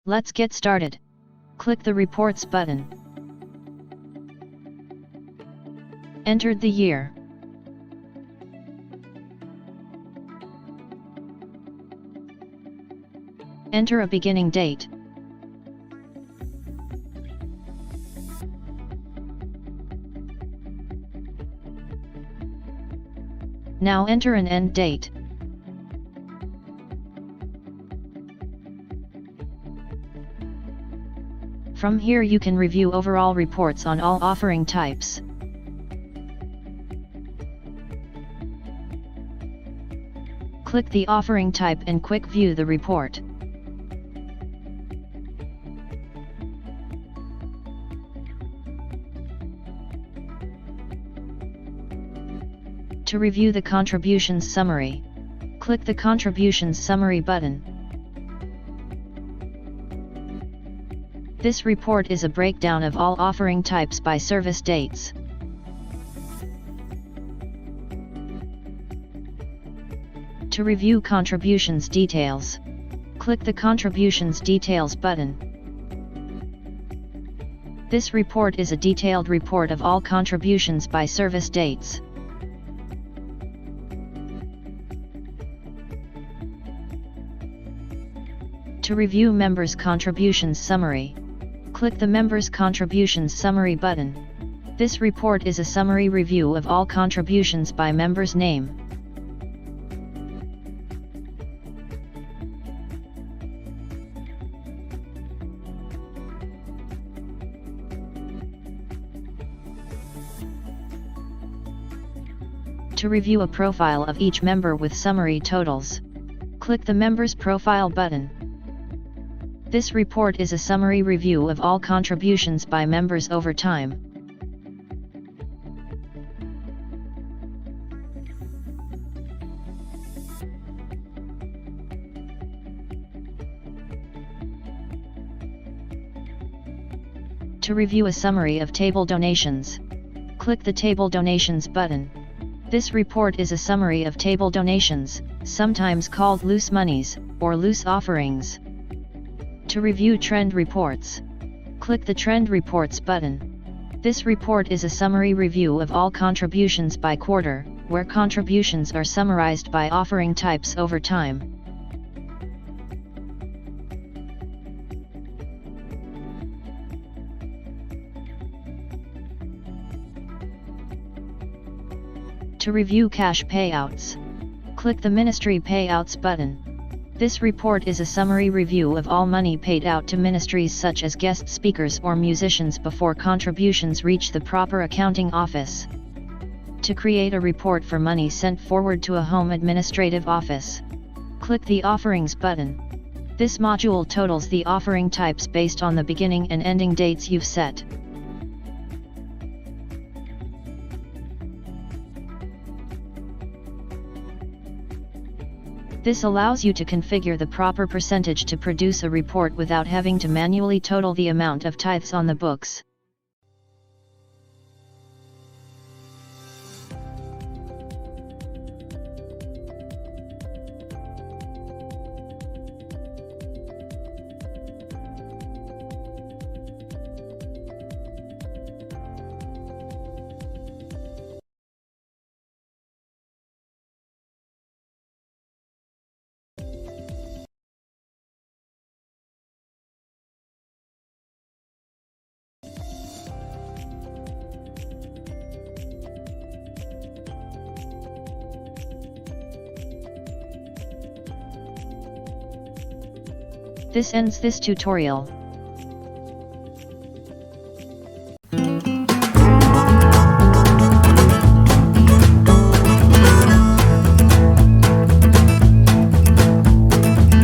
Let's get started. Click the Reports button. Entered the year. Enter a beginning date. Now enter an end date. From here you can review overall reports on all offering types. Click the offering type and quick view the report. To review the contributions summary, click the Contributions Summary button. This report is a breakdown of all offering types by service dates. To review contributions details, click the Contributions Details button. This report is a detailed report of all contributions by service dates. To review Members' Contributions Summary, click the Members' Contributions Summary button. This report is a summary review of all contributions by member's name. To review a profile of each member with summary totals, click the Members' Profile button. This report is a summary review of all contributions by members over time. To review a summary of table donations, click the Table Donations button. This report is a summary of table donations, sometimes called loose monies, or loose offerings. To review trend reports, click the Trend Reports button. This report is a summary review of all contributions by quarter, where contributions are summarized by offering types over time. To review cash payouts, click the Ministry Payouts button. This report is a summary review of all money paid out to ministries such as guest speakers or musicians before contributions reach the proper accounting office. To create a report for money sent forward to a home administrative office, click the Offerings button. This module totals the offering types based on the beginning and ending dates you've set. This allows you to configure the proper percentage to produce a report without having to manually total the amount of tithes on the books. This ends this tutorial.